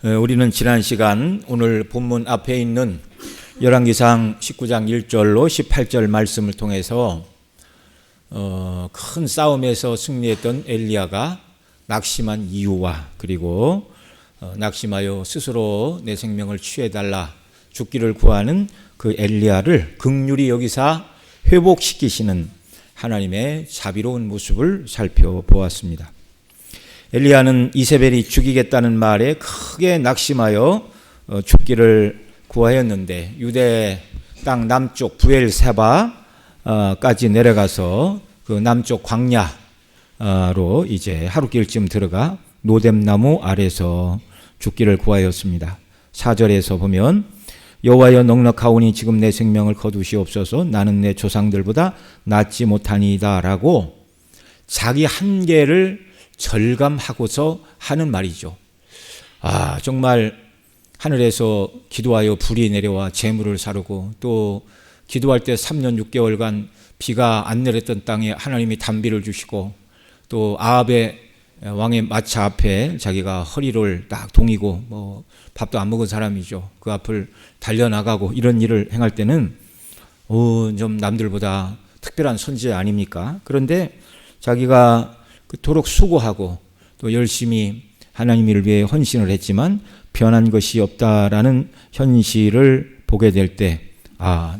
우리는 지난 시간 오늘 본문 앞에 있는 열왕기상 19장 1절로 18절 말씀을 통해서 큰 싸움에서 승리했던 엘리야가 낙심한 이유와 그리고 낙심하여 스스로 내 생명을 취해달라 죽기를 구하는 그 엘리야를 긍휼히 여기사 회복시키시는 하나님의 자비로운 모습을 살펴보았습니다. 엘리야는 이세벨이 죽이겠다는 말에 크게 낙심하여 죽기를 구하였는데 유대 땅 남쪽 부엘세바까지 내려가서 그 남쪽 광야로 이제 하루길쯤 들어가 노뎀나무 아래서 죽기를 구하였습니다. 4절에서 보면 여호와여 넉넉하오니 지금 내 생명을 거두시옵소서 나는 내 조상들보다 낫지 못하니이다 라고 자기 한계를 절감하고서 하는 말이죠. 정말 하늘에서 기도하여 불이 내려와 재물을 사르고 또 기도할 때 3년 6개월간 비가 안 내렸던 땅에 하나님이 단비를 주시고 또 아합의 왕의 마차 앞에 자기가 허리를 딱 동이고 밥도 안 먹은 사람이죠. 그 앞을 달려나가고 이런 일을 행할 때는 좀 남들보다 특별한 선지 아닙니까? 그런데 자기가 그토록 수고하고 또 열심히 하나님 일을 위해 헌신을 했지만 변한 것이 없다라는 현실을 보게 될 때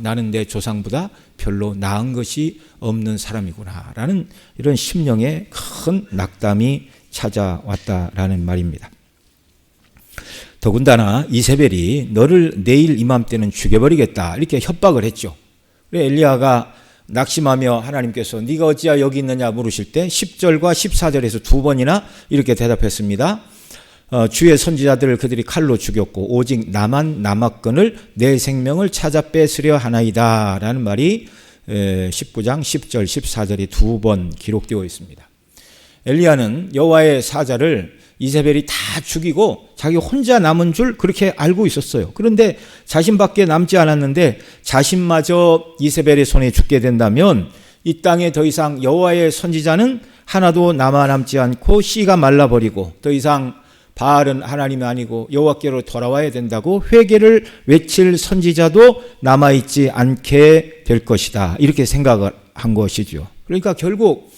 나는 내 조상보다 별로 나은 것이 없는 사람이구나 라는 이런 심령의 큰 낙담이 찾아왔다라는 말입니다. 더군다나 이세벨이 너를 내일 이맘때는 죽여버리겠다 이렇게 협박을 했죠. 그래 엘리야가 낙심하며 하나님께서 네가 어찌하여 여기 있느냐 물으실 때 10절과 14절에서 두 번이나 이렇게 대답했습니다. 주의 선지자들을 그들이 칼로 죽였고 오직 나만 남았거늘 내 생명을 찾아 뺏으려 하나이다 라는 말이 19장 10절 14절이 두 번 기록되어 있습니다. 엘리야는 여호와의 사자를 이세벨이 다 죽이고 자기 혼자 남은 줄 그렇게 알고 있었어요. 그런데 자신밖에 남지 않았는데 자신마저 이세벨의 손에 죽게 된다면 이 땅에 더 이상 여호와의 선지자는 하나도 남지 않고 씨가 말라버리고 더 이상 바알은 하나님이 아니고 여호와께로 돌아와야 된다고 회개를 외칠 선지자도 남아있지 않게 될 것이다. 이렇게 생각을 한 것이죠. 그러니까 결국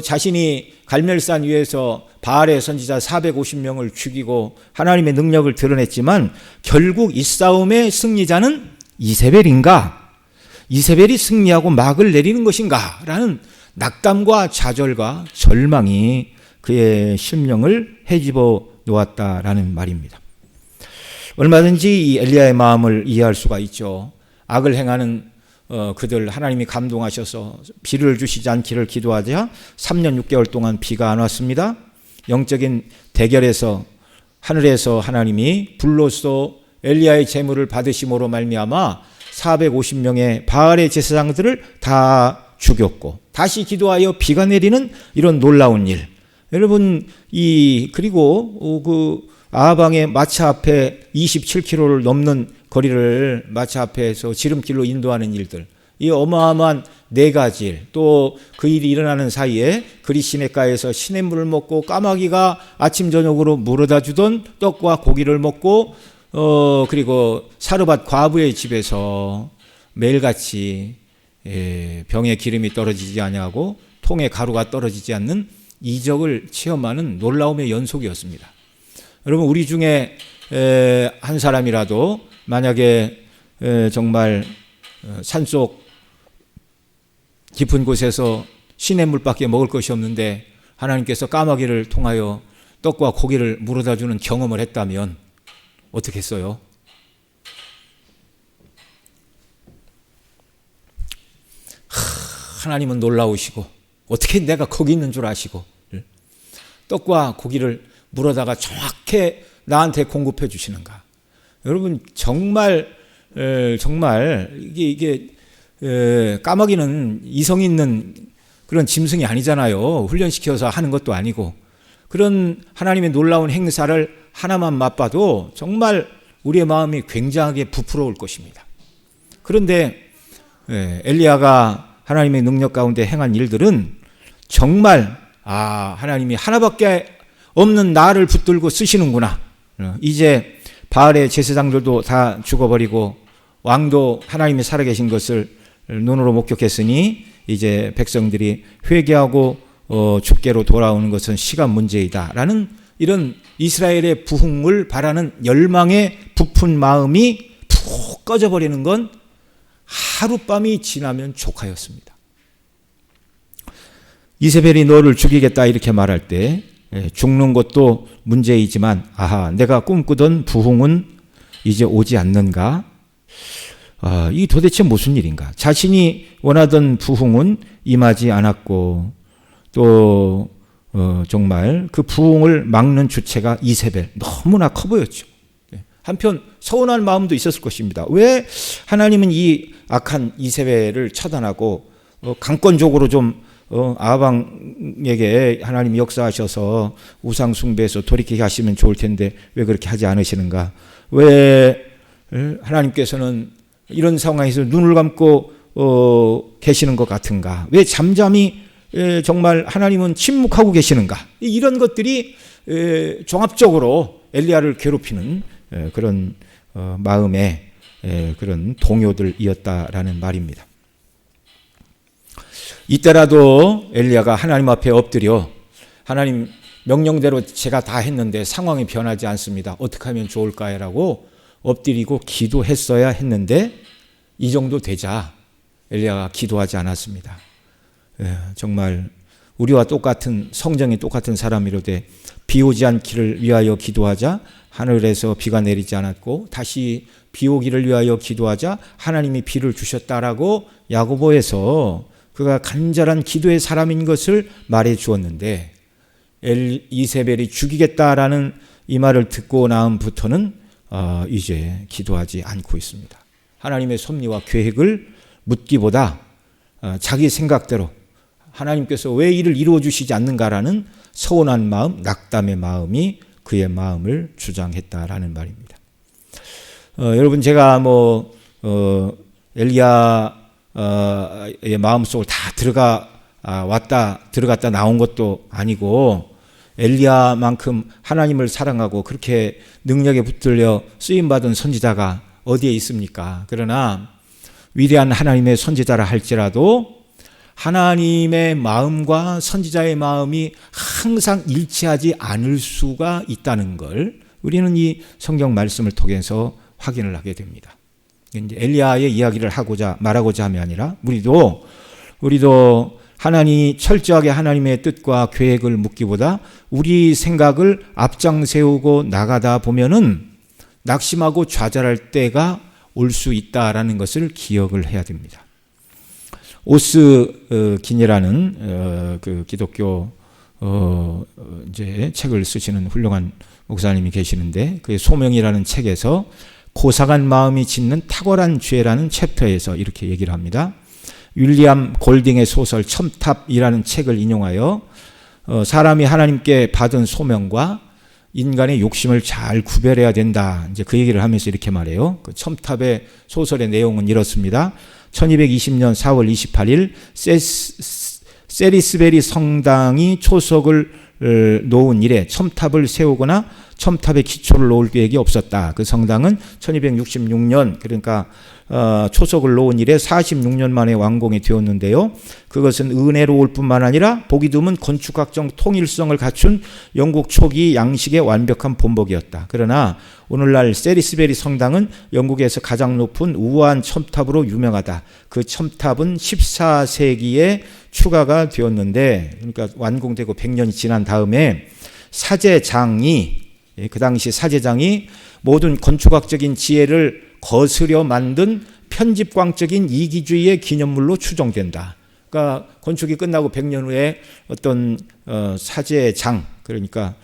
자신이 갈멜산 위에서 바알의 선지자 450명을 죽이고 하나님의 능력을 드러냈지만 결국 이 싸움의 승리자는 이세벨인가? 이세벨이 승리하고 막을 내리는 것인가? 라는 낙담과 좌절과 절망이 그의 심령을 헤집어 놓았다라는 말입니다. 얼마든지 이 엘리야의 마음을 이해할 수가 있죠. 악을 행하는 그들 하나님이 감동하셔서 비를 주시지 않기를 기도하자 3년 6개월 동안 비가 안 왔습니다. 영적인 대결에서 하늘에서 하나님이 불로써 엘리야의 제물을 받으심으로 말미암아 450명의 바알의 제사장들을 다 죽였고 다시 기도하여 비가 내리는 이런 놀라운 일. 여러분 그리고 그 아합왕의 마차 앞에 27km를 넘는 거리를 마차 앞에서 지름길로 인도하는 일들, 이 어마어마한 네 가지 일, 또 그 일이 일어나는 사이에 그리시네가에서 시냇물을 먹고 까마귀가 아침 저녁으로 물어다 주던 떡과 고기를 먹고 그리고 사르밧 과부의 집에서 매일같이 병에 기름이 떨어지지 아니하고 통에 가루가 떨어지지 않는 이적을 체험하는 놀라움의 연속이었습니다. 여러분 우리 중에 한 사람이라도 만약에 정말 산속 깊은 곳에서 시냇물밖에 먹을 것이 없는데 하나님께서 까마귀를 통하여 떡과 고기를 물어다 주는 경험을 했다면 어떻게 했어요? 하나님은 놀라우시고 어떻게 내가 거기 있는 줄 아시고 떡과 고기를 물어다가 정확히 나한테 공급해 주시는가? 여러분 정말 이게 까마귀는 이성 있는 그런 짐승이 아니잖아요. 훈련시켜서 하는 것도 아니고 그런 하나님의 놀라운 행사를 하나만 맛봐도 정말 우리의 마음이 굉장하게 부풀어올 것입니다. 그런데 엘리야가 하나님의 능력 가운데 행한 일들은 정말 하나님이 하나밖에 없는 나를 붙들고 쓰시는구나. 이제 바알의 제사장들도 다 죽어버리고 왕도 하나님이 살아계신 것을 눈으로 목격했으니 이제 백성들이 회개하고 주께로 돌아오는 것은 시간 문제이다라는 이런 이스라엘의 부흥을 바라는 열망의 부푼 마음이 푹 꺼져버리는 건 하룻밤이 지나면 족하였습니다. 이세벨이 너를 죽이겠다 이렇게 말할 때 죽는 것도 문제이지만 내가 꿈꾸던 부흥은 이제 오지 않는가? 이 도대체 무슨 일인가? 자신이 원하던 부흥은 임하지 않았고 또 정말 그 부흥을 막는 주체가 이세벨 너무나 커 보였죠. 한편 서운한 마음도 있었을 것입니다. 왜 하나님은 이 악한 이세벨을 처단하고 강권적으로 좀 아방에게 하나님이 역사하셔서 우상 숭배에서 돌이키게 하시면 좋을 텐데 왜 그렇게 하지 않으시는가? 왜 하나님께서는 이런 상황에서 눈을 감고 계시는 것 같은가? 왜 잠잠히 정말 하나님은 침묵하고 계시는가? 이런 것들이 종합적으로 엘리야를 괴롭히는 그런 마음의 그런 동요들이었다라는 말입니다. 이때라도 엘리야가 하나님 앞에 엎드려 하나님 명령대로 제가 다 했는데 상황이 변하지 않습니다. 어떻게 하면 좋을까요라고 엎드리고 기도했어야 했는데 이 정도 되자 엘리야가 기도하지 않았습니다. 정말 우리와 똑같은 성정이 똑같은 사람이로되 비 오지 않기를 위하여 기도하자 하늘에서 비가 내리지 않았고 다시 비 오기를 위하여 기도하자 하나님이 비를 주셨다라고 야고보에서 그가 간절한 기도의 사람인 것을 말해 주었는데 이세벨이 죽이겠다라는 이 말을 듣고 나음부터는 이제 기도하지 않고 있습니다. 하나님의 섭리와 계획을 묻기보다 자기 생각대로 하나님께서 왜 이를 이루어 주시지 않는가라는 서운한 마음, 낙담의 마음이 그의 마음을 주장했다라는 말입니다. 여러분 제가 엘리야의 마음속을 다 들어갔다 나온 것도 아니고 엘리야만큼 하나님을 사랑하고 그렇게 능력에 붙들려 쓰임받은 선지자가 어디에 있습니까? 그러나 위대한 하나님의 선지자라 할지라도 하나님의 마음과 선지자의 마음이 항상 일치하지 않을 수가 있다는 걸 우리는 이 성경 말씀을 통해서 확인을 하게 됩니다. 이제 엘리야의 이야기를 말하고자 함이 아니라 우리도 하나님이 철저하게 하나님의 뜻과 계획을 묻기보다 우리 생각을 앞장 세우고 나가다 보면은 낙심하고 좌절할 때가 올 수 있다라는 것을 기억을 해야 됩니다. 오스 긴이라는 그 기독교 이제 책을 쓰시는 훌륭한 목사님이 계시는데 그 소명이라는 책에서 고상한 마음이 짓는 탁월한 죄라는 챕터에서 이렇게 얘기를 합니다. 윌리엄 골딩의 소설 첨탑이라는 책을 인용하여 사람이 하나님께 받은 소명과 인간의 욕심을 잘 구별해야 된다. 이제 그 얘기를 하면서 이렇게 말해요. 그 첨탑의 소설의 내용은 이렇습니다. 1220년 4월 28일 세리스베리 성당이 초석을 놓은 이래 첨탑을 세우거나 첨탑에 기초를 놓을 계획이 없었다. 그 성당은 1266년 그러니까 초석을 놓은 이래 46년 만에 완공이 되었는데요. 그것은 은혜로울 뿐만 아니라 보기 드문 건축학적 통일성을 갖춘 영국 초기 양식의 완벽한 본보기였다. 그러나 오늘날 세리스베리 성당은 영국에서 가장 높은 우아한 첨탑으로 유명하다. 그 첨탑은 14세기에 추가가 되었는데 그러니까 완공되고 100년이 지난 다음에 그 당시 사제장이 모든 건축학적인 지혜를 거스려 만든 편집광적인 이기주의의 기념물로 추정된다. 그러니까 건축이 끝나고 100년 후에 어떤 사제장 그러니까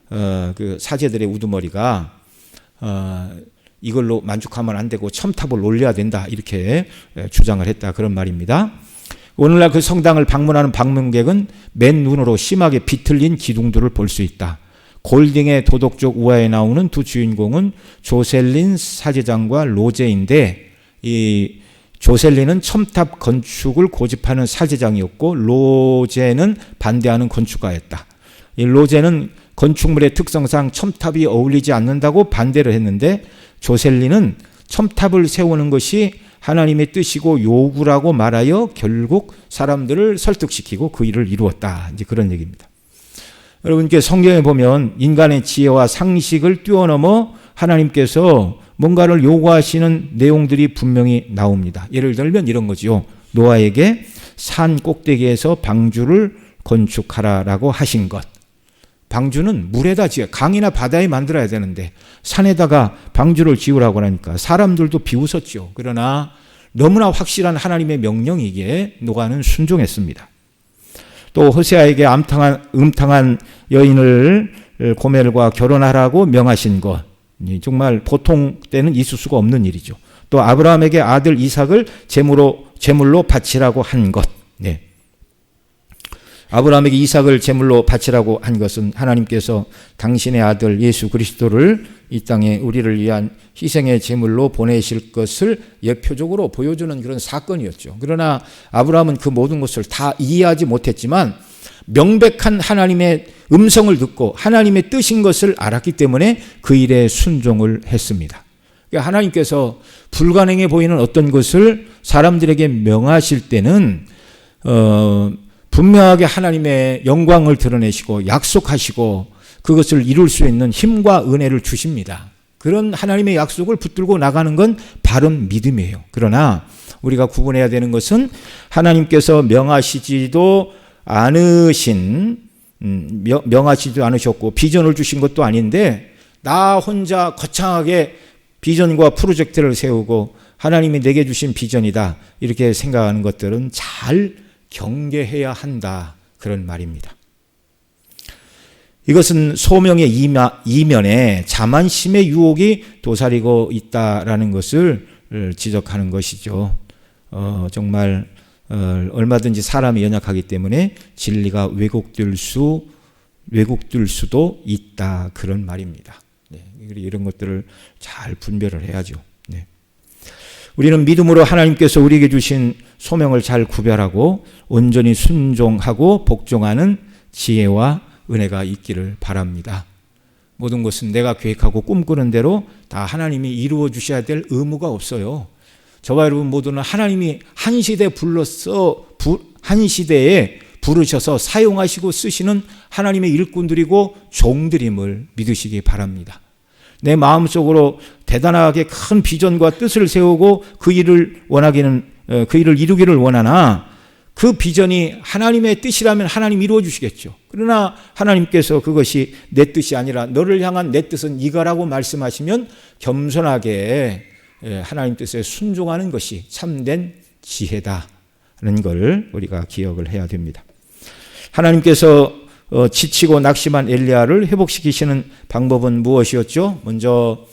그 사제들의 우두머리가 이걸로 만족하면 안 되고 첨탑을 올려야 된다 이렇게 주장을 했다 그런 말입니다. 오늘날 그 성당을 방문하는 방문객은 맨눈으로 심하게 비틀린 기둥들을 볼 수 있다. 골딩의 도덕적 우화에 나오는 두 주인공은 조셀린 사제장과 로제인데 이 조셀린은 첨탑 건축을 고집하는 사제장이었고 로제는 반대하는 건축가였다. 이 로제는 건축물의 특성상 첨탑이 어울리지 않는다고 반대를 했는데 조셀리는 첨탑을 세우는 것이 하나님의 뜻이고 요구라고 말하여 결국 사람들을 설득시키고 그 일을 이루었다. 이제 그런 얘기입니다. 여러분께 성경에 보면 인간의 지혜와 상식을 뛰어넘어 하나님께서 뭔가를 요구하시는 내용들이 분명히 나옵니다. 예를 들면 이런 거죠. 노아에게 산 꼭대기에서 방주를 건축하라라고 하신 것. 방주는 물에다 지어 강이나 바다에 만들어야 되는데 산에다가 방주를 지으라고 하니까 사람들도 비웃었죠. 그러나 너무나 확실한 하나님의 명령이기에 노아는 순종했습니다. 또 호세아에게 음탕한 여인을 고멜과 결혼하라고 명하신 것. 정말 보통 때는 있을 수가 없는 일이죠. 또 아브라함에게 아들 이삭을 제물로 바치라고 한 것. 네. 아브라함에게 이삭을 제물로 바치라고 한 것은 하나님께서 당신의 아들 예수 그리스도를 이 땅에 우리를 위한 희생의 제물로 보내실 것을 예표적으로 보여주는 그런 사건이었죠. 그러나 아브라함은 그 모든 것을 다 이해하지 못했지만 명백한 하나님의 음성을 듣고 하나님의 뜻인 것을 알았기 때문에 그 일에 순종을 했습니다. 그러니까 하나님께서 불가능해 보이는 어떤 것을 사람들에게 명하실 때는 분명하게 하나님의 영광을 드러내시고 약속하시고 그것을 이룰 수 있는 힘과 은혜를 주십니다. 그런 하나님의 약속을 붙들고 나가는 건 바른 믿음이에요. 그러나 우리가 구분해야 되는 것은 하나님께서 명하시지도 않으셨고 비전을 주신 것도 아닌데 나 혼자 거창하게 비전과 프로젝트를 세우고 하나님이 내게 주신 비전이다 이렇게 생각하는 것들은 잘 경계해야 한다 그런 말입니다. 이것은 소명의 이면에 자만심의 유혹이 도사리고 있다라는 것을 지적하는 것이죠. 정말 얼마든지 사람이 연약하기 때문에 진리가 왜곡될 수도 있다 그런 말입니다. 네, 이런 것들을 잘 분별을 해야죠. 네. 우리는 믿음으로 하나님께서 우리에게 주신 소명을 잘 구별하고 온전히 순종하고 복종하는 지혜와 은혜가 있기를 바랍니다. 모든 것은 내가 계획하고 꿈꾸는 대로 다 하나님이 이루어 주셔야 될 의무가 없어요. 저와 여러분 모두는 하나님이 한 시대에 부르셔서 사용하시고 쓰시는 하나님의 일꾼들이고 종들임을 믿으시기 바랍니다. 내 마음속으로 대단하게 큰 비전과 뜻을 세우고 그 일을 이루기를 원하나 그 비전이 하나님의 뜻이라면 하나님 이루어 주시겠죠. 그러나 하나님께서 그것이 내 뜻이 아니라 너를 향한 내 뜻은 이거라고 말씀하시면 겸손하게 하나님 뜻에 순종하는 것이 참된 지혜다는 걸 우리가 기억을 해야 됩니다. 하나님께서 지치고 낙심한 엘리야를 회복시키시는 방법은 무엇이었죠? 먼저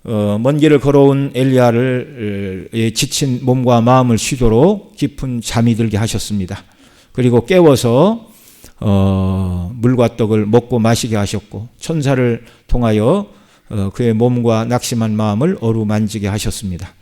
먼 길을 걸어온 엘리야를 지친 몸과 마음을 쉬도록 깊은 잠이 들게 하셨습니다. 그리고 깨워서 물과 떡을 먹고 마시게 하셨고 천사를 통하여 그의 몸과 낙심한 마음을 어루만지게 하셨습니다.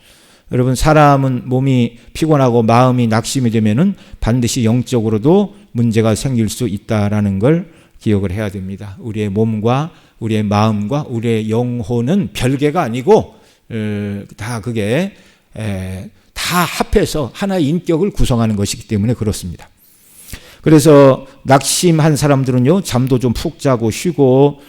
여러분 사람은 몸이 피곤하고 마음이 낙심이 되면은 반드시 영적으로도 문제가 생길 수 있다라는 걸 기억을 해야 됩니다. 우리의 몸과 우리의 마음과 우리의 영혼은 별개가 아니고 다 그게 다 합해서 하나의 인격을 구성하는 것이기 때문에 그렇습니다. 그래서 낙심한 사람들은요 잠도 좀 푹 자고 쉬고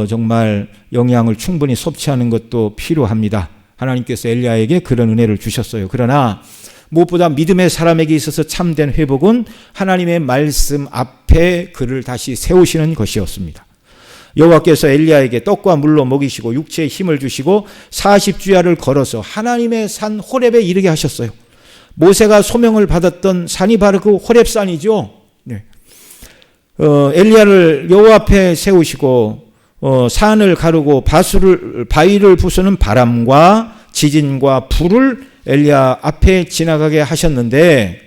정말 영양을 충분히 섭취하는 것도 필요합니다. 하나님께서 엘리야에게 그런 은혜를 주셨어요. 그러나 무엇보다 믿음의 사람에게 있어서 참된 회복은 하나님의 말씀 앞에 그를 다시 세우시는 것이었습니다. 여호와께서 엘리야에게 떡과 물로 먹이시고 육체에 힘을 주시고 40주야를 걸어서 하나님의 산 호렙에 이르게 하셨어요. 모세가 소명을 받았던 산이 바로 그 호렙산이죠. 네. 엘리야를 여호와 앞에 세우시고 산을 가르고 바위를 부수는 바람과 지진과 불을 엘리야 앞에 지나가게 하셨는데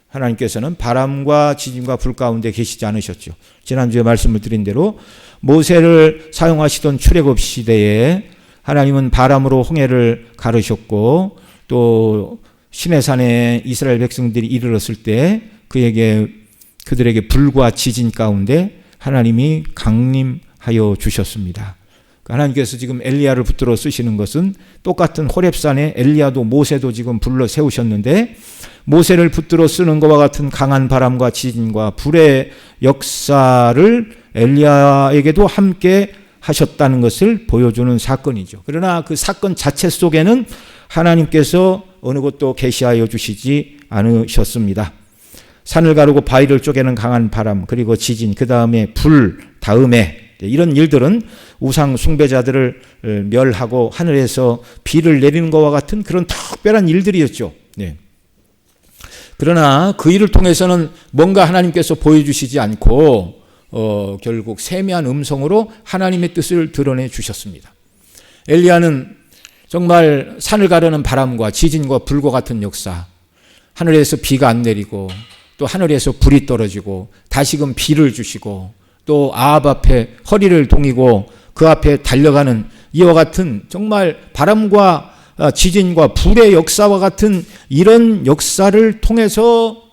하나님께서는 바람과 지진과 불 가운데 계시지 않으셨죠. 지난주에 말씀을 드린 대로 모세를 사용하시던 출애굽 시대에 하나님은 바람으로 홍해를 가르셨고 또 시내산에 이스라엘 백성들이 이르렀을 때 그들에게 불과 지진 가운데 하나님이 강림하여 주셨습니다. 하나님께서 지금 엘리야를 붙들어 쓰시는 것은 똑같은 호렙산에 엘리야도 모세도 지금 불러 세우셨는데, 모세를 붙들어 쓰는 것과 같은 강한 바람과 지진과 불의 역사를 엘리야에게도 함께 하셨다는 것을 보여주는 사건이죠. 그러나 그 사건 자체 속에는 하나님께서 어느 것도 계시하여 주시지 않으셨습니다. 산을 가르고 바위를 쪼개는 강한 바람, 그리고 지진, 그 다음에 불, 다음에 이런 일들은 우상 숭배자들을 멸하고 하늘에서 비를 내리는 것과 같은 그런 특별한 일들이었죠. 네. 그러나 그 일을 통해서는 뭔가 하나님께서 보여주시지 않고 결국 세미한 음성으로 하나님의 뜻을 드러내 주셨습니다. 엘리야는 정말 산을 가르는 바람과 지진과 불과 같은 역사, 하늘에서 비가 안 내리고 또 하늘에서 불이 떨어지고 다시금 비를 주시고 또 아합 앞에 허리를 동이고 그 앞에 달려가는 이와 같은 정말 바람과 지진과 불의 역사와 같은 이런 역사를 통해서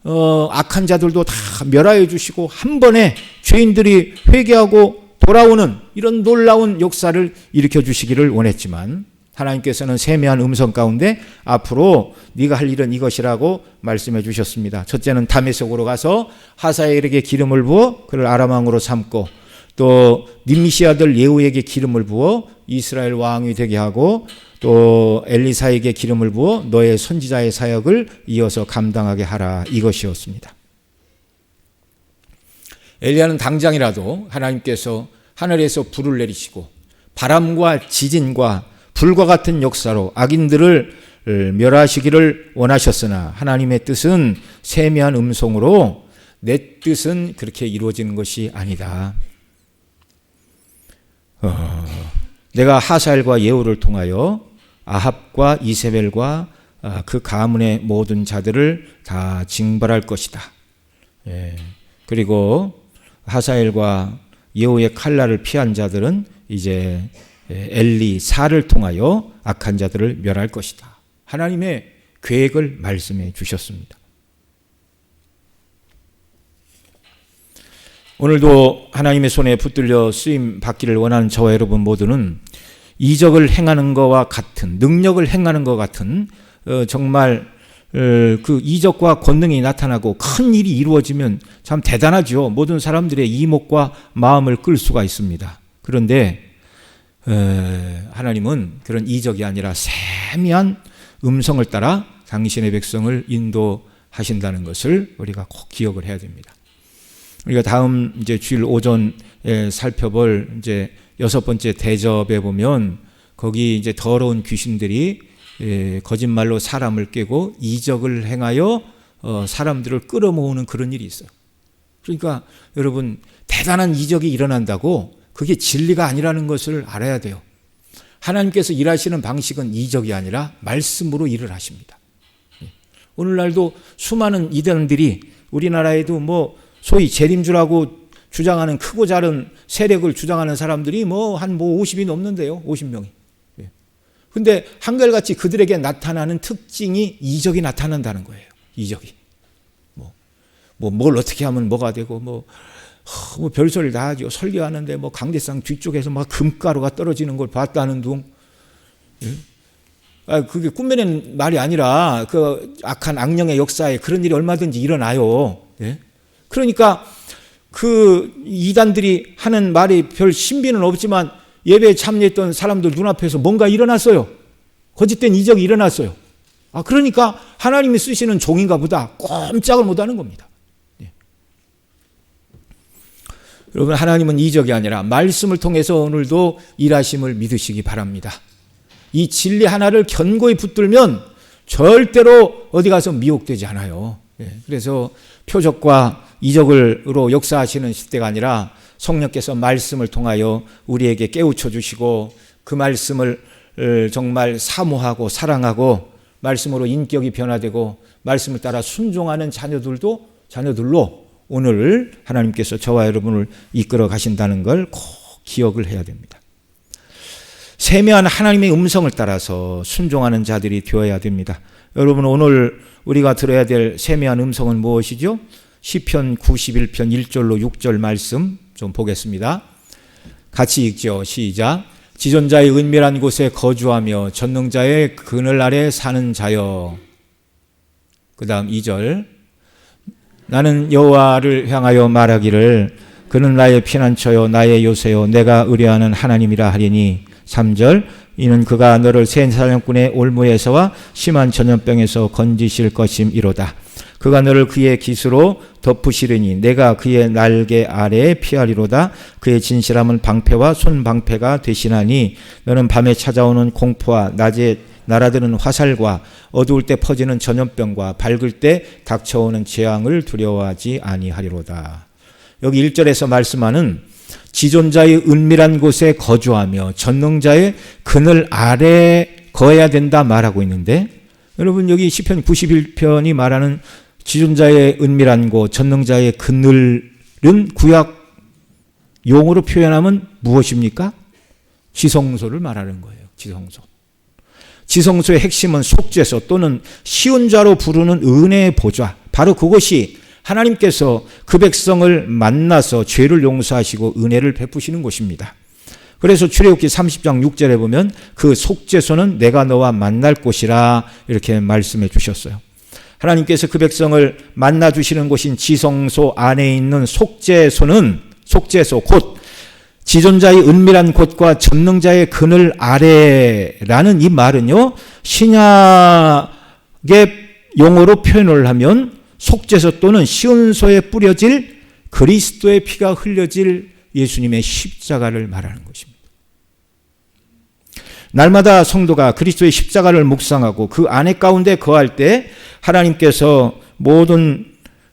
악한 자들도 다 멸하여 주시고 한 번에 죄인들이 회개하고 돌아오는 이런 놀라운 역사를 일으켜 주시기를 원했지만, 하나님께서는 세미한 음성 가운데 앞으로 네가 할 일은 이것이라고 말씀해 주셨습니다. 첫째는 다메섹으로 가서 하사엘에게 기름을 부어 그를 아람 왕으로 삼고, 또 님시 아들 예후에게 기름을 부어 이스라엘 왕이 되게 하고, 또 엘리사에게 기름을 부어 너의 선지자의 사역을 이어서 감당하게 하라, 이것이었습니다. 엘리야는 당장이라도 하나님께서 하늘에서 불을 내리시고 바람과 지진과 불과 같은 역사로 악인들을 멸하시기를 원하셨으나, 하나님의 뜻은 세미한 음성으로 내 뜻은 그렇게 이루어지는 것이 아니다. 내가 하사엘과 예후를 통하여 아합과 이세벨과 그 가문의 모든 자들을 다 징벌할 것이다. 그리고 하사엘과 예후의 칼날을 피한 자들은 이제 엘리사를 통하여 악한 자들을 멸할 것이다. 하나님의 계획을 말씀해 주셨습니다. 오늘도 하나님의 손에 붙들려 쓰임 받기를 원하는 저와 여러분 모두는 이적을 행하는 것과 같은, 능력을 행하는 것 같은 정말 그 이적과 권능이 나타나고 큰 일이 이루어지면 참 대단하죠. 모든 사람들의 이목과 마음을 끌 수가 있습니다. 그런데 하나님은 그런 이적이 아니라 세미한 음성을 따라 당신의 백성을 인도하신다는 것을 우리가 꼭 기억을 해야 됩니다. 우리가 다음 이제 주일 오전에 살펴볼 이제 6번째 대접에 보면, 거기 이제 더러운 귀신들이 거짓말로 사람을 깨고 이적을 행하여 사람들을 끌어모으는 그런 일이 있어요. 그러니까 여러분, 대단한 이적이 일어난다고 그게 진리가 아니라는 것을 알아야 돼요. 하나님께서 일하시는 방식은 이적이 아니라 말씀으로 일을 하십니다. 오늘날도 수많은 이단들이 우리나라에도 뭐 소위 재림주라고 주장하는 크고 작은 세력을 주장하는 사람들이 한 50이 넘는데요. 50명이. 근데 한결같이 그들에게 나타나는 특징이 이적이 나타난다는 거예요. 이적이. 뭘 어떻게 하면 뭐가 되고 별소리를 다 하죠. 설교하는데 강대상 뒤쪽에서 금가루가 떨어지는 걸 봤다는 둥. 그게 꿈에는 말이 아니라 그 악한 악령의 역사에 그런 일이 얼마든지 일어나요. 그러니까 그 이단들이 하는 말이 별 신비는 없지만 예배에 참여했던 사람들 눈앞에서 뭔가 일어났어요. 거짓된 이적이 일어났어요. 그러니까 하나님이 쓰시는 종인가 보다 꼼짝을 못하는 겁니다. 여러분, 하나님은 이적이 아니라 말씀을 통해서 오늘도 일하심을 믿으시기 바랍니다. 이 진리 하나를 견고히 붙들면 절대로 어디 가서 미혹되지 않아요. 그래서 표적과 이적으로 역사하시는 시대가 아니라 성령께서 말씀을 통하여 우리에게 깨우쳐 주시고 그 말씀을 정말 사모하고 사랑하고 말씀으로 인격이 변화되고 말씀을 따라 순종하는 자녀들로 오늘 하나님께서 저와 여러분을 이끌어 가신다는 걸 꼭 기억을 해야 됩니다. 세미한 하나님의 음성을 따라서 순종하는 자들이 되어야 됩니다. 여러분, 오늘 우리가 들어야 될 세미한 음성은 무엇이죠? 시편 91편 1절로 6절 말씀 좀 보겠습니다. 같이 읽죠. 시작. 지존자의 은밀한 곳에 거주하며 전능자의 그늘 아래 사는 자여. 그 다음 2절. 나는 여호와를 향하여 말하기를 그는 나의 피난처요 나의 요새요 내가 의뢰하는 하나님이라 하리니. 3절. 이는 그가 너를 센 사냥꾼의 올무에서와 심한 전염병에서 건지실 것임이로다. 그가 너를 그의 깃으로 덮으시리니 내가 그의 날개 아래에 피하리로다. 그의 진실함은 방패와 손방패가 되시나니 너는 밤에 찾아오는 공포와 낮에 날아드는 화살과 어두울 때 퍼지는 전염병과 밝을 때 닥쳐오는 재앙을 두려워하지 아니하리로다. 여기 1절에서 말씀하는 지존자의 은밀한 곳에 거주하며 전능자의 그늘 아래에 거해야 된다 말하고 있는데, 여러분 여기 시편 91편이 말하는 지존자의 은밀한 곳, 전능자의 그늘은 구약 용어로 표현하면 무엇입니까? 지성소를 말하는 거예요. 지성소. 지성소의 핵심은 속죄소 또는 시온자로 부르는 은혜의 보좌. 바로 그것이 하나님께서 그 백성을 만나서 죄를 용서하시고 은혜를 베푸시는 곳입니다. 그래서 출애굽기 30장 6절에 보면 그 속죄소는 내가 너와 만날 곳이라 이렇게 말씀해 주셨어요. 하나님께서 그 백성을 만나 주시는 곳인 지성소 안에 있는 속죄소는 속죄소 곧 지존자의 은밀한 곳과 전능자의 그늘 아래라는 이 말은요, 신약의 용어로 표현을 하면 속죄소 또는 시온소에 뿌려질 그리스도의 피가 흘려질 예수님의 십자가를 말하는 것입니다. 날마다 성도가 그리스도의 십자가를 묵상하고 그 안에 가운데 거할 때 하나님께서 모든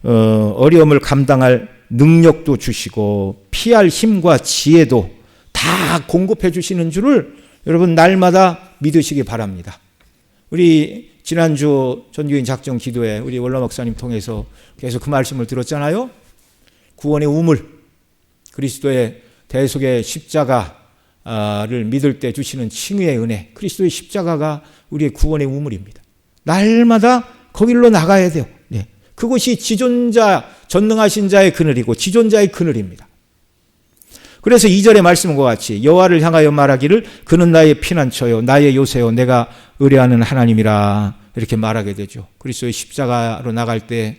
어려움을 감당할 능력도 주시고 피할 힘과 지혜도 다 공급해 주시는 줄을 여러분 날마다 믿으시기 바랍니다. 우리 지난주 전교인 작정 기도회 우리 원로 목사님 통해서 계속 그 말씀을 들었잖아요. 구원의 우물, 그리스도의 대속의 십자가를 믿을 때 주시는 칭의의 은혜, 그리스도의 십자가가 우리의 구원의 우물입니다. 날마다 거길로 나가야 돼요. 네. 그것이 지존자, 전능하신 자의 그늘이고 지존자의 그늘입니다. 그래서 2절의 말씀과 같이 여호와를 향하여 말하기를 그는 나의 피난처요 나의 요새요 내가 의뢰하는 하나님이라 이렇게 말하게 되죠. 그리스도의 십자가로 나갈 때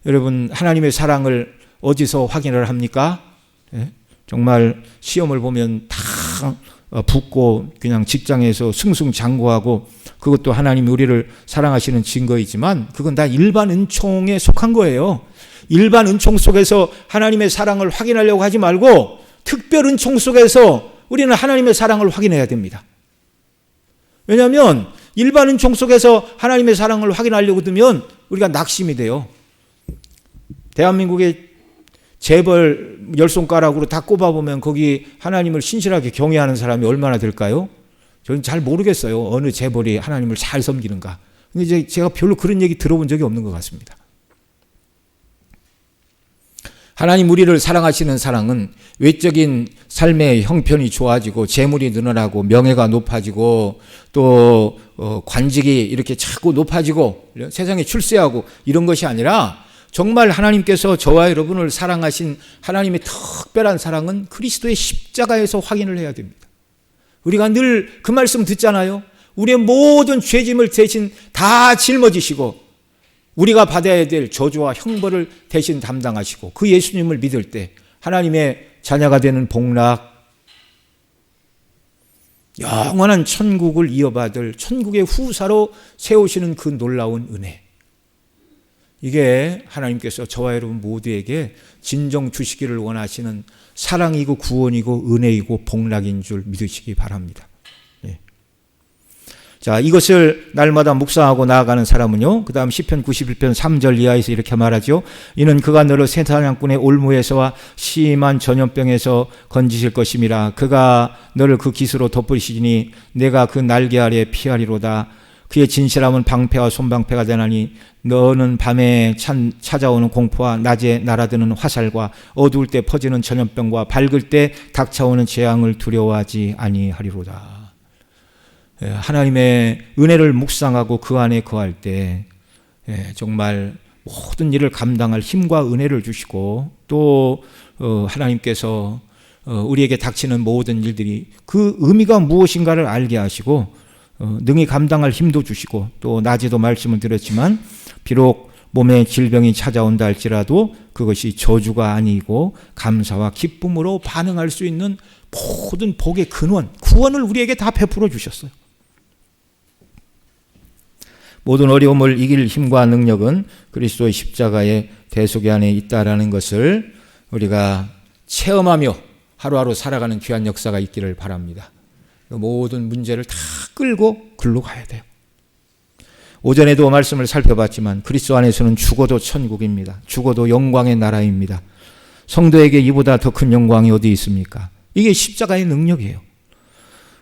여러분 하나님의 사랑을 어디서 확인을 합니까? 네? 정말 시험을 보면 다 붙고 그냥 직장에서 승승장구하고 그것도 하나님이 우리를 사랑하시는 증거이지만 그건 다 일반 은총에 속한 거예요. 일반 은총 속에서 하나님의 사랑을 확인하려고 하지 말고 특별 은총 속에서 우리는 하나님의 사랑을 확인해야 됩니다. 왜냐하면 일반 은총 속에서 하나님의 사랑을 확인하려고 들면 우리가 낙심이 돼요. 대한민국의 재벌 10손가락으로 다 꼽아보면 거기 하나님을 신실하게 경외하는 사람이 얼마나 될까요? 저는 잘 모르겠어요. 어느 재벌이 하나님을 잘 섬기는가. 근데 이제 제가 별로 그런 얘기 들어본 적이 없는 것 같습니다. 하나님 우리를 사랑하시는 사랑은 외적인 삶의 형편이 좋아지고 재물이 늘어나고 명예가 높아지고 또 관직이 이렇게 자꾸 높아지고 세상에 출세하고 이런 것이 아니라 정말 하나님께서 저와 여러분을 사랑하신 하나님의 특별한 사랑은 그리스도의 십자가에서 확인을 해야 됩니다. 우리가 늘 그 말씀 듣잖아요. 우리의 모든 죄짐을 대신 다 짊어지시고 우리가 받아야 될 저주와 형벌을 대신 담당하시고 그 예수님을 믿을 때 하나님의 자녀가 되는 복락, 영원한 천국을 이어받을 천국의 후사로 세우시는 그 놀라운 은혜, 이게 하나님께서 저와 여러분 모두에게 진정 주시기를 원하시는 사랑이고 구원이고 은혜이고 복락인 줄 믿으시기 바랍니다. 네. 자, 이것을 날마다 묵상하고 나아가는 사람은요, 그 다음 시편 91편 3절 이하에서 이렇게 말하죠. 이는 그가 너를 새 사냥꾼의 올무에서와 심한 전염병에서 건지실 것임이라. 그가 너를 그 깃으로 덮으시니 내가 그 날개 아래 피하리로다. 그의 진실함은 방패와 손방패가 되나니 너는 밤에 찾아오는 공포와 낮에 날아드는 화살과 어두울 때 퍼지는 전염병과 밝을 때 닥쳐오는 재앙을 두려워하지 아니하리로다. 하나님의 은혜를 묵상하고 그 안에 거할 때 정말 모든 일을 감당할 힘과 은혜를 주시고 또 하나님께서 우리에게 닥치는 모든 일들이 그 의미가 무엇인가를 알게 하시고 능히 감당할 힘도 주시고 또 낮에도 말씀을 드렸지만 비록 몸에 질병이 찾아온다 할지라도 그것이 저주가 아니고 감사와 기쁨으로 반응할 수 있는 모든 복의 근원, 구원을 우리에게 다 베풀어 주셨어요. 모든 어려움을 이길 힘과 능력은 그리스도의 십자가의 대속의 안에 있다라는 것을 우리가 체험하며 하루하루 살아가는 귀한 역사가 있기를 바랍니다. 모든 문제를 다 끌고 글로 가야 돼요. 오전에도 말씀을 살펴봤지만 그리스도 안에서는 죽어도 천국입니다. 죽어도 영광의 나라입니다. 성도에게 이보다 더 큰 영광이 어디 있습니까? 이게 십자가의 능력이에요.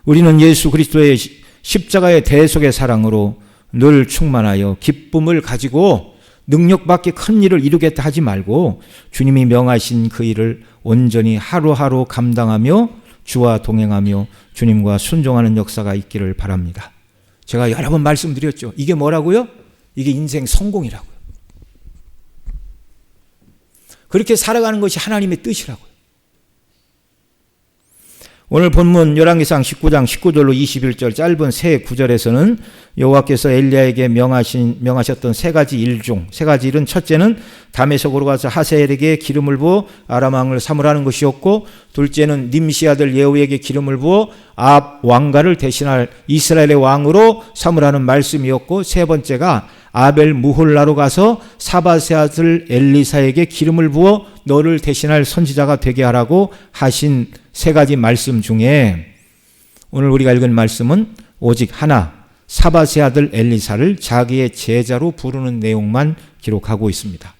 우리는 예수 그리스도의 십자가의 대속의 사랑으로 늘 충만하여 기쁨을 가지고 능력밖에 큰 일을 이루겠다 하지 말고 주님이 명하신 그 일을 온전히 하루하루 감당하며 주와 동행하며 주님과 순종하는 역사가 있기를 바랍니다. 제가 여러 번 말씀드렸죠. 이게 뭐라고요? 이게 인생 성공이라고요. 그렇게 살아가는 것이 하나님의 뜻이라고요. 오늘 본문 열왕기상 19장 19절로 21절 짧은 세 구절에서는 여호와께서 엘리야에게 명하셨던 세 가지 일 중 세 가지 일은 첫째는 다메섹으로 가서 하사엘에게 기름을 부어 아람 왕을 삼으라는 것이었고 둘째는 님시 아들 예후에게 기름을 부어 아합 왕가를 대신할 이스라엘의 왕으로 삼으라는 말씀이었고 세 번째가 아벨 무홀라로 가서 사밧의 아들 엘리사에게 기름을 부어 너를 대신할 선지자가 되게 하라고 하신 세 가지 말씀 중에 오늘 우리가 읽은 말씀은 오직 하나 사밧의 아들 엘리사를 자기의 제자로 부르는 내용만 기록하고 있습니다.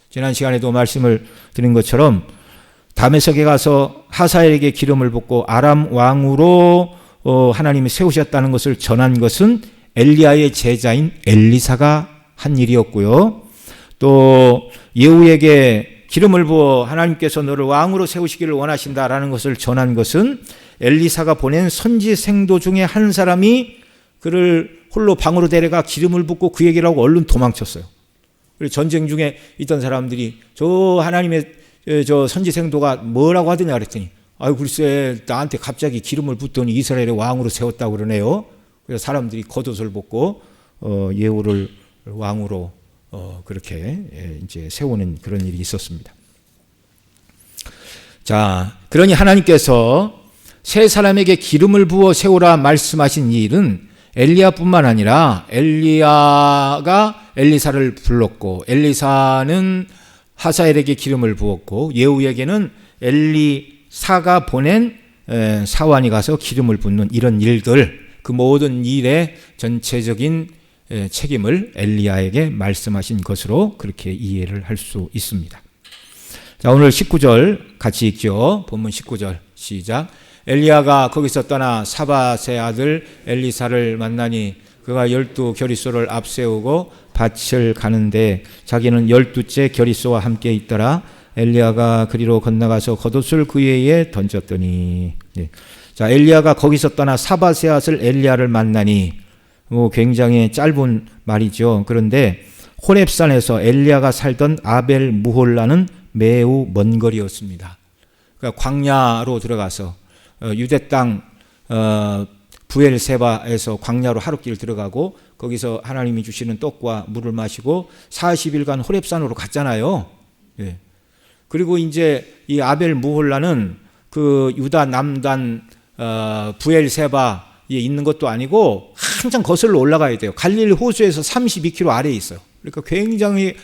지난 시간에도 말씀을 드린 것처럼 다메섹에 가서 하사엘에게 기름을 붓고 아람 왕으로 하나님이 세우셨다는 것을 전한 것은 엘리야의 제자인 엘리사가 한 일이었고요. 또 예후에게 기름을 부어 하나님께서 너를 왕으로 세우시기를 원하신다라는 것을 전한 것은 엘리사가 보낸 선지 생도 중에 한 사람이 그를 홀로 방으로 데려가 기름을 붓고 그 얘기를 하고 얼른 도망쳤어요. 그리고 전쟁 중에 있던 사람들이 저 하나님의 저 선지 생도가 뭐라고 하더냐 그랬더니 아유 글쎄 나한테 갑자기 기름을 붓더니 이스라엘의 왕으로 세웠다고 그러네요. 그래서 사람들이 겉옷을 벗고 예후를 왕으로 그렇게 이제 세우는 그런 일이 있었습니다. 자, 그러니 하나님께서 세 사람에게 기름을 부어 세우라 말씀하신 이 일은 엘리야뿐만 아니라 엘리야가 엘리사를 불렀고 엘리사는 하사엘에게 기름을 부었고 예후에게는 엘리사가 보낸 사환이 가서 기름을 붓는 이런 일들 그 모든 일의 전체적인 책임을 엘리야에게 말씀하신 것으로 그렇게 이해를 할 수 있습니다. 자, 오늘 19절 같이 읽죠. 본문 19절 시작. 엘리야가 거기서 떠나 사밧의 아들 엘리사를 만나니 그가 12겨리소를 앞세우고 밭을 가는데 자기는 12째 겨리소와 함께 있더라. 엘리야가 그리로 건너가서 겉옷을 그 위에 던졌더니 자, 엘리야가 거기서 떠나 사밧의 아들 엘리야를 만나니 굉장히 짧은 말이죠. 그런데 호렙산에서 엘리야가 살던 아벨 무홀라는 매우 먼 거리였습니다. 그러니까 광야로 들어가서 유대 땅 부엘세바에서 광야로 하룻길 들어가고 거기서 하나님이 주시는 떡과 물을 마시고 40일간 호렙산으로 갔잖아요. 예. 그리고 이제 이 아벨 무홀라는 그 유다 남단 부엘세바에 있는 것도 아니고 한참 거슬러 올라가야 돼요. 갈릴리 호수에서 32km 아래에 있어요. 그러니까 굉장히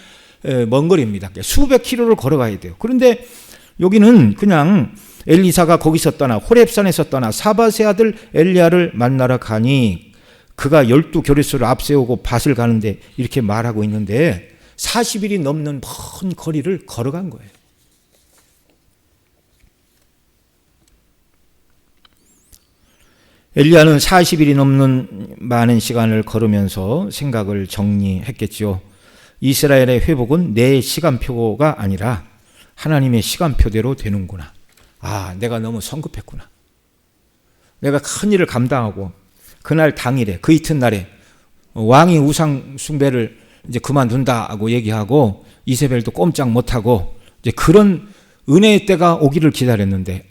먼 거리입니다. 수백 킬로를 걸어가야 돼요. 그런데 여기는 그냥 엘리사가 거기서 떠나 호렙산에서 떠나 사밧의 아들 엘리야를 만나러 가니 그가 12겨리소를 앞세우고 밭을 가는데 이렇게 말하고 있는데 40일이 넘는 먼 거리를 걸어간 거예요. 엘리야는 40일이 넘는 많은 시간을 걸으면서 생각을 정리했겠죠. 이스라엘의 회복은 내 시간표가 아니라 하나님의 시간표대로 되는구나. 아, 내가 너무 성급했구나. 내가 큰 일을 감당하고 그날 당일에 그 이튿날에 왕이 우상 숭배를 이제 그만둔다고 얘기하고 이세벨도 꼼짝 못하고 이제 그런 은혜의 때가 오기를 기다렸는데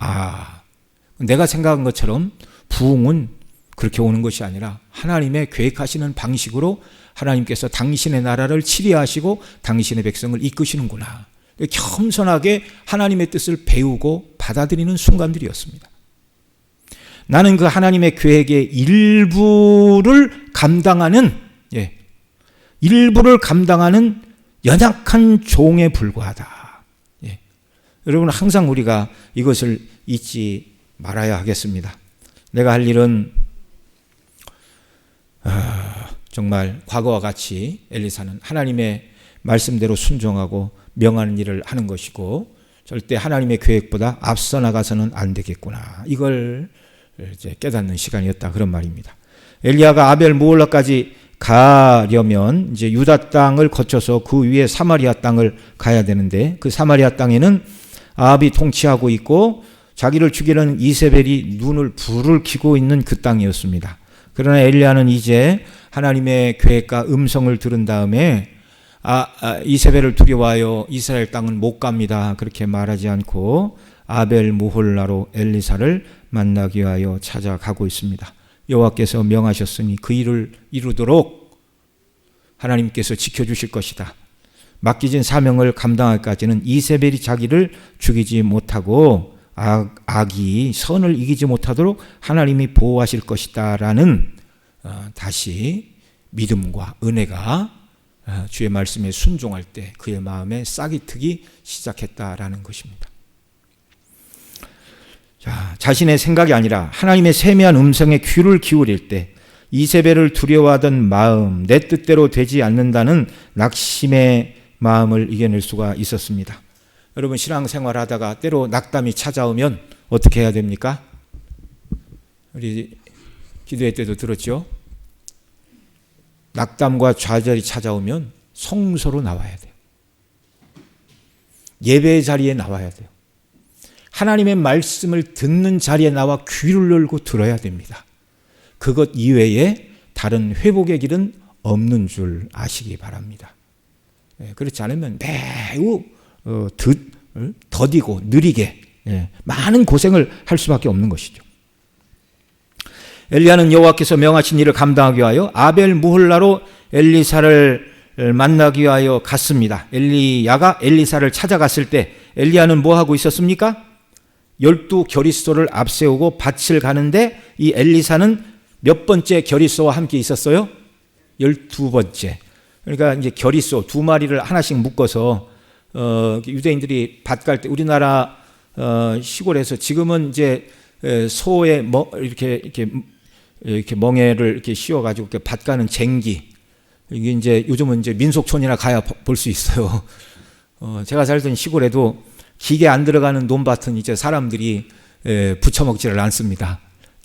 내가 생각한 것처럼 부흥은 그렇게 오는 것이 아니라 하나님의 계획하시는 방식으로 하나님께서 당신의 나라를 치리하시고 당신의 백성을 이끄시는구나. 겸손하게 하나님의 뜻을 배우고 받아들이는 순간들이었습니다. 나는 그 하나님의 계획의 일부를 감당하는 연약한 종에 불과하다. 여러분, 항상 우리가 이것을 잊지 말아야 하겠습니다. 내가 할 일은 정말 과거와 같이 엘리사는 하나님의 말씀대로 순종하고 명하는 일을 하는 것이고 절대 하나님의 계획보다 앞서 나가서는 안 되겠구나. 이걸 이제 깨닫는 시간이었다, 그런 말입니다. 엘리야가 아벨 무홀라까지 가려면 이제 유다 땅을 거쳐서 그 위에 사마리아 땅을 가야 되는데 그 사마리아 땅에는 아합이 통치하고 있고 자기를 죽이는 이세벨이 불을 켜고 있는 그 땅이었습니다. 그러나 엘리야는 이제 하나님의 계획과 음성을 들은 다음에 이세벨을 두려워하여 이스라엘 땅은 못 갑니다. 그렇게 말하지 않고 아벨 무홀라로 엘리사를 만나기 위하여 찾아가고 있습니다. 여호와께서 명하셨으니 그 일을 이루도록 하나님께서 지켜주실 것이다. 맡기진 사명을 감당할까지는 이세벨이 자기를 죽이지 못하고 악이 선을 이기지 못하도록 하나님이 보호하실 것이다 라는 다시 믿음과 은혜가 주의 말씀에 순종할 때 그의 마음에 싹이 트기 시작했다라는 것입니다. 자신의 생각이 아니라 하나님의 세미한 음성에 귀를 기울일 때 이세벨을 두려워하던 마음, 내 뜻대로 되지 않는다는 낙심의 마음을 이겨낼 수가 있었습니다. 여러분, 신앙생활 하다가 때로 낙담이 찾아오면 어떻게 해야 됩니까? 우리 기도회 때도 들었죠? 낙담과 좌절이 찾아오면 성소로 나와야 돼요. 예배의 자리에 나와야 돼요. 하나님의 말씀을 듣는 자리에 나와 귀를 열고 들어야 됩니다. 그것 이외에 다른 회복의 길은 없는 줄 아시기 바랍니다. 그렇지 않으면 매우 더디고 느리게 많은 고생을 할 수밖에 없는 것이죠. 엘리야는 여호와께서 명하신 일을 감당하기 위하여 아벨 무홀라로 엘리사를 만나기 위하여 갔습니다. 엘리야가 엘리사를 찾아갔을 때 엘리야는 뭐 하고 있었습니까? 12 겨리소를 앞세우고 밭을 가는데 이 엘리사는 몇 번째 겨리소와 함께 있었어요? 12번째. 그러니까 이제 겨리소 2마리를 하나씩 묶어서 유대인들이 밭 갈 때 우리나라 시골에서 지금은 이제 소에 이렇게 멍에를 이렇게 씌워가지고 밭 가는 쟁기, 이게 이제 요즘은 이제 민속촌이나 가야 볼 수 있어요. 제가 살던 시골에도 기계 안 들어가는 논밭은 이제 사람들이 부쳐먹지를 않습니다.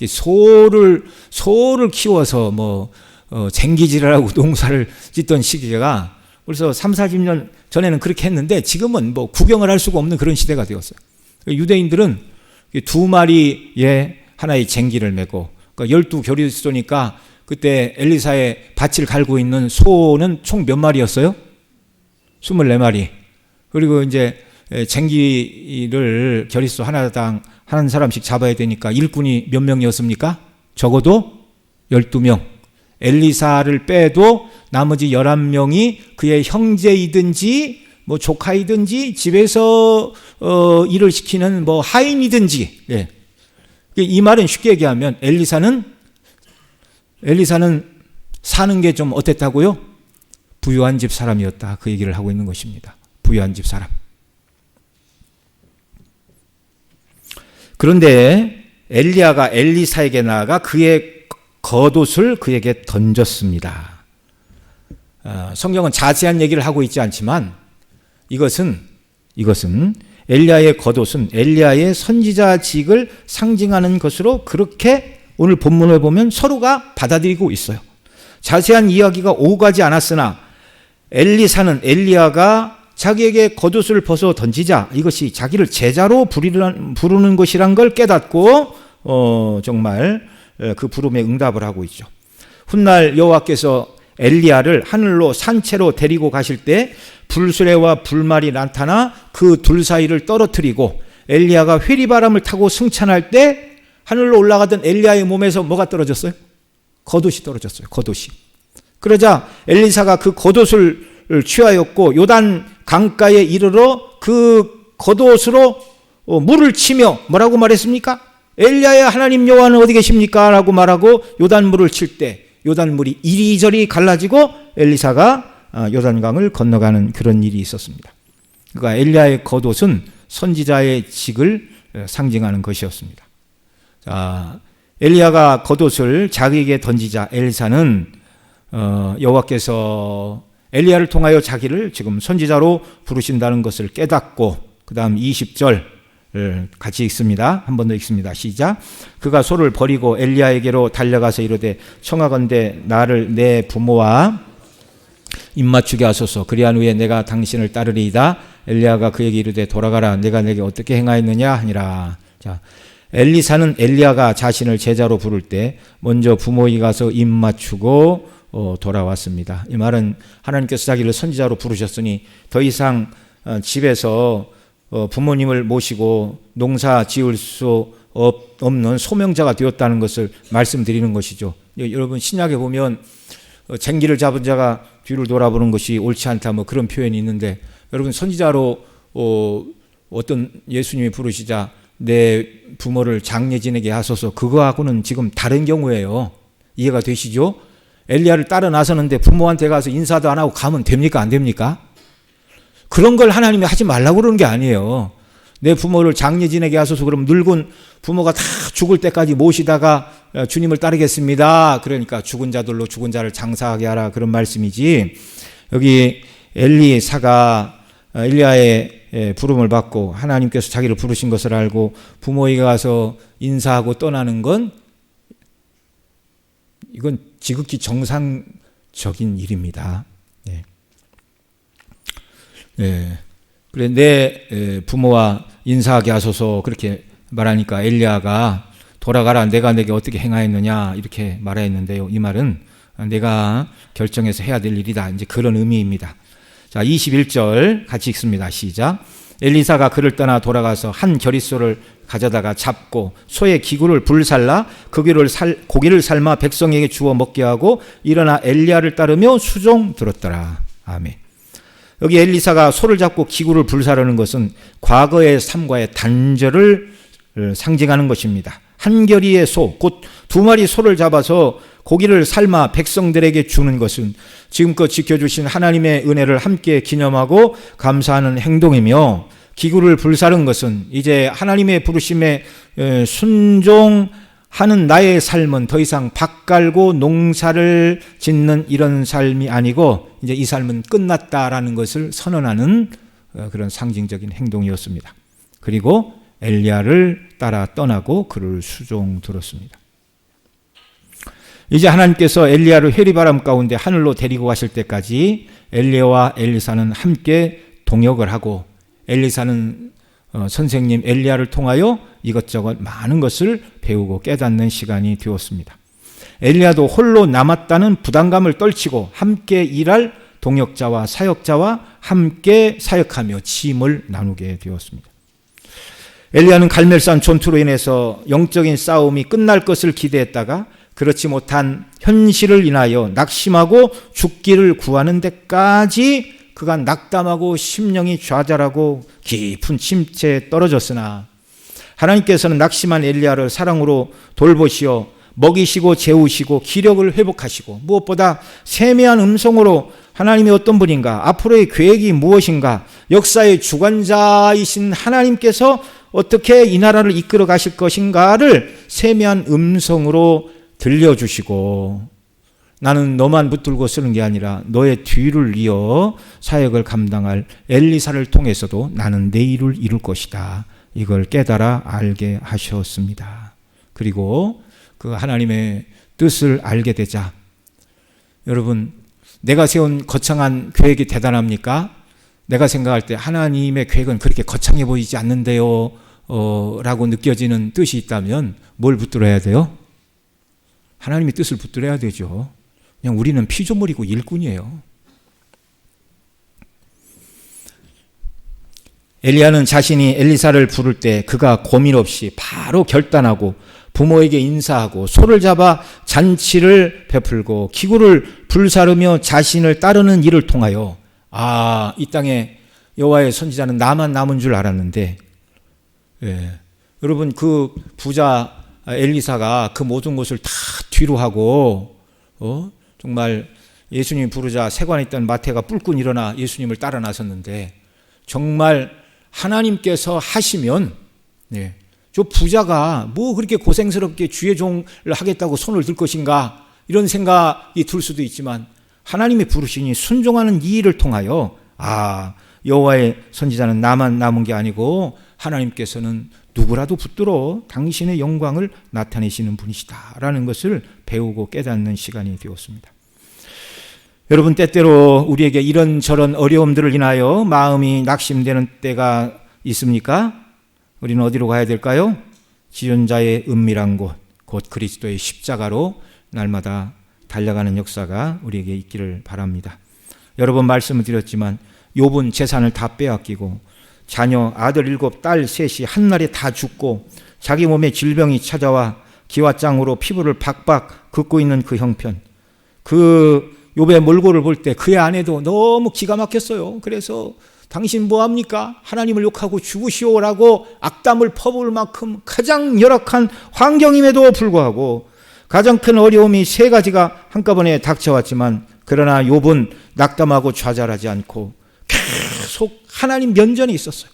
소를 키워서 쟁기질을 하고 농사를 짓던 시기가 벌써 30-40년 전에는 그렇게 했는데 지금은 구경을 할 수가 없는 그런 시대가 되었어요. 유대인들은 2마리의 하나의 쟁기를 메고 12 겨리소니까 그때 엘리사의 밭을 갈고 있는 소는 총 몇 마리였어요? 24마리. 그리고 이제 쟁기를 겨리소 하나당 한 사람씩 잡아야 되니까 일꾼이 몇 명이었습니까? 적어도 12명. 엘리사를 빼도 나머지 11명이 그의 형제이든지 조카이든지 집에서 일을 시키는 하인이든지. 이 말은 쉽게 얘기하면 엘리사는 사는 게 좀 어땠다고요? 부유한 집 사람이었다. 그 얘기를 하고 있는 것입니다. 부유한 집 사람. 그런데 엘리야가 엘리사에게 나아가 그의 겉옷을 그에게 던졌습니다. 성경은 자세한 얘기를 하고 있지 않지만 이것은 엘리야의 겉옷은 엘리야의 선지자직을 상징하는 것으로 그렇게 오늘 본문을 보면 서로가 받아들이고 있어요. 자세한 이야기가 오가지 않았으나 엘리사는 엘리야가 자기에게 겉옷을 벗어 던지자 이것이 자기를 제자로 부르는 것이란 걸 깨닫고 정말 그 부름에 응답을 하고 있죠. 훗날 여호와께서 엘리야를 하늘로 산채로 데리고 가실 때 불수레와 불말이 나타나 그 둘 사이를 떨어뜨리고 엘리야가 회리바람을 타고 승천할 때 하늘로 올라가던 엘리야의 몸에서 뭐가 떨어졌어요? 겉옷이 떨어졌어요. 겉옷이. 그러자 엘리사가 그 겉옷을 취하였고 요단 강가에 이르러 그 겉옷으로 물을 치며 뭐라고 말했습니까? 엘리야의 하나님 여호와는 어디 계십니까? 라고 말하고 요단물을 칠 때 요단물이 이리저리 갈라지고 엘리사가 요단강을 건너가는 그런 일이 있었습니다. 그러니까 엘리야의 겉옷은 선지자의 직을 상징하는 것이었습니다. 자, 엘리야가 겉옷을 자기에게 던지자 엘리사는 여호와께서 엘리야를 통하여 자기를 지금 선지자로 부르신다는 것을 깨닫고 그 다음 20절 같이 읽습니다. 한 번 더 읽습니다. 시작. 그가 소를 버리고 엘리야에게로 달려가서 이르되 청하건대 나를 내 부모와 입맞추게 하소서. 그리한 후에 내가 당신을 따르리이다. 엘리야가 그에게 이르되 돌아가라. 내가 내게 어떻게 행하였느냐 하니라. 자, 엘리사는 엘리야가 자신을 제자로 부를 때 먼저 부모에게 가서 입맞추고 돌아왔습니다. 이 말은 하나님께서 자기를 선지자로 부르셨으니 더 이상 집에서 부모님을 모시고 농사 지을 수 없는 소명자가 되었다는 것을 말씀드리는 것이죠. 여러분 신약에 보면 쟁기를 잡은 자가 뒤를 돌아보는 것이 옳지 않다 뭐 그런 표현이 있는데 여러분 선지자로 어떤 예수님이 부르시자 내 부모를 장례 지내게 하소서 그거하고는 지금 다른 경우예요. 이해가 되시죠? 엘리야를 따라 나서는데 부모한테 가서 인사도 안 하고 가면 됩니까? 안 됩니까? 그런 걸 하나님이 하지 말라고 그러는 게 아니에요. 내 부모를 장례 지내게 하소서 그러면 늙은 부모가 다 죽을 때까지 모시다가 주님을 따르겠습니다. 그러니까 죽은 자들로 죽은 자를 장사하게 하라 그런 말씀이지. 여기 엘리사가 엘리야의 부름을 받고 하나님께서 자기를 부르신 것을 알고 부모에게 가서 인사하고 떠나는 건 이건 지극히 정상적인 일입니다. 네. 네. 그래 내 부모와 인사하게 하소서 그렇게 말하니까 엘리야가 돌아가라 내가 내게 어떻게 행하였느냐 이렇게 말했는데요. 이 말은 내가 결정해서 해야 될 일이다. 이제 그런 의미입니다. 자, 21절 같이 읽습니다. 시작. 엘리사가 그를 떠나 돌아가서 한 겨릿소를 가져다가 잡고 소의 기구를 불살라 고기를 삶아 백성에게 주어 먹게 하고 일어나 엘리야를 따르며 수종 들었더라. 아멘. 여기 엘리사가 소를 잡고 기구를 불사르는 것은 과거의 삶과의 단절을 상징하는 것입니다. 한 겨리의 소, 곧 두 마리 소를 잡아서 고기를 삶아 백성들에게 주는 것은 지금껏 지켜주신 하나님의 은혜를 함께 기념하고 감사하는 행동이며 기구를 불사른 것은 이제 하나님의 부르심에 순종하는 나의 삶은 더 이상 밭 갈고 농사를 짓는 이런 삶이 아니고 이제 이 삶은 끝났다라는 것을 선언하는 그런 상징적인 행동이었습니다. 그리고 엘리야를 따라 떠나고 그를 수종 들었습니다. 이제 하나님께서 엘리야를 회리바람 가운데 하늘로 데리고 가실 때까지 엘리야와 엘리사는 함께 동역을 하고 엘리사는 선생님 엘리야를 통하여 이것저것 많은 것을 배우고 깨닫는 시간이 되었습니다. 엘리야도 홀로 남았다는 부담감을 떨치고 함께 일할 동역자와 사역자와 함께 사역하며 짐을 나누게 되었습니다. 엘리야는 갈멜산 전투로 인해서 영적인 싸움이 끝날 것을 기대했다가 그렇지 못한 현실을 인하여 낙심하고 죽기를 구하는 데까지 그가 낙담하고 심령이 좌절하고 깊은 침체에 떨어졌으나 하나님께서는 낙심한 엘리야를 사랑으로 돌보시어 먹이시고 재우시고 기력을 회복하시고 무엇보다 세미한 음성으로 하나님이 어떤 분인가, 앞으로의 계획이 무엇인가, 역사의 주관자이신 하나님께서 어떻게 이 나라를 이끌어 가실 것인가를 세미한 음성으로 들려주시고 나는 너만 붙들고 쓰는 게 아니라 너의 뒤를 이어 사역을 감당할 엘리사를 통해서도 나는 내 일을 이룰 것이다. 이걸 깨달아 알게 하셨습니다. 그리고 그 하나님의 뜻을 알게 되자 여러분 내가 세운 거창한 계획이 대단합니까? 내가 생각할 때 하나님의 계획은 그렇게 거창해 보이지 않는데요 라고 느껴지는 뜻이 있다면 뭘 붙들어야 돼요? 하나님의 뜻을 붙들어야 되죠. 그냥 우리는 피조물이고 일꾼이에요. 엘리야는 자신이 엘리사를 부를 때 그가 고민 없이 바로 결단하고 부모에게 인사하고 소를 잡아 잔치를 베풀고 기구를 불사르며 자신을 따르는 일을 통하여 이 땅에 여호와의 선지자는 나만 남은 줄 알았는데, 여러분 그 부자 엘리사가 그 모든 것을 다 뒤로 하고 정말 예수님 부르자 세관에 있던 마태가 뿔꾼 일어나 예수님을 따라 나섰는데, 정말 하나님께서 하시면 저 부자가 뭐 그렇게 고생스럽게 주의 종을 하겠다고 손을 들 것인가 이런 생각이 들 수도 있지만, 하나님이 부르시니 순종하는 이 일을 통하여 여호와의 선지자는 나만 남은 게 아니고 하나님께서는 누구라도 붙들어 당신의 영광을 나타내시는 분이시다라는 것을 배우고 깨닫는 시간이 되었습니다. 여러분, 때때로 우리에게 이런저런 어려움들을 인하여 마음이 낙심되는 때가 있습니까? 우리는 어디로 가야 될까요? 지존자의 은밀한 곳, 곧 그리스도의 십자가로 날마다 달려가는 역사가 우리에게 있기를 바랍니다. 여러 번 말씀을 드렸지만 욥은 재산을 다 빼앗기고 자녀 아들 7, 딸 3이 한날에 다 죽고 자기 몸에 질병이 찾아와 기와장으로 피부를 박박 긋고 있는 그 형편, 그 욥의 몰골을 볼 때 그의 아내도 너무 기가 막혔어요. 그래서 당신 뭐합니까? 하나님을 욕하고 죽으시오라고 악담을 퍼부을 만큼 가장 열악한 환경임에도 불구하고 가장 큰 어려움이 3가지가 한꺼번에 닥쳐왔지만, 그러나 욥은 낙담하고 좌절하지 않고 계속 하나님 면전에 있었어요.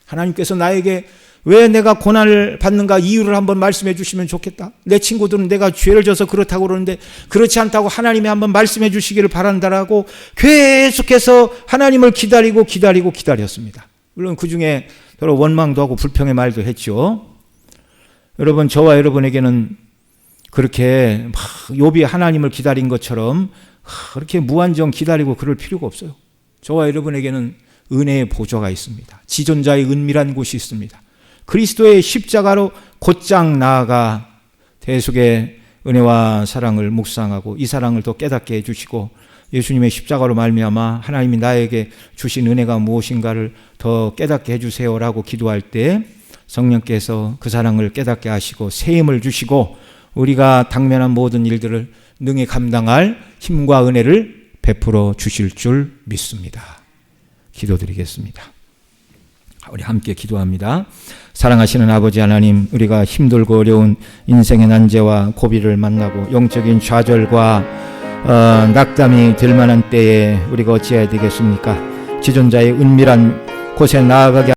하나님께서 나에게 왜 내가 고난을 받는가 이유를 한번 말씀해 주시면 좋겠다. 내 친구들은 내가 죄를 져서 그렇다고 그러는데 그렇지 않다고 하나님이 한번 말씀해 주시기를 바란다라고 계속해서 하나님을 기다렸습니다. 물론 그 중에 더러 원망도 하고 불평의 말도 했죠. 여러분, 저와 여러분에게는 그렇게 막 욥이 하나님을 기다린 것처럼 그렇게 무한정 기다리고 그럴 필요가 없어요. 저와 여러분에게는 은혜의 보좌가 있습니다. 지존자의 은밀한 곳이 있습니다. 그리스도의 십자가로 곧장 나아가 대속의 은혜와 사랑을 묵상하고 이 사랑을 더 깨닫게 해주시고 예수님의 십자가로 말미암아 하나님이 나에게 주신 은혜가 무엇인가를 더 깨닫게 해주세요라고 기도할 때 성령께서 그 사랑을 깨닫게 하시고 새 힘을 주시고 우리가 당면한 모든 일들을 능히 감당할 힘과 은혜를 베풀어 주실 줄 믿습니다. 기도드리겠습니다. 우리 함께 기도합니다. 사랑하시는 아버지 하나님, 우리가 힘들고 어려운 인생의 난제와 고비를 만나고 영적인 좌절과 낙담이 될 만한 때에 우리가 어찌해야 되겠습니까? 지존자의 은밀한 곳에 나아가게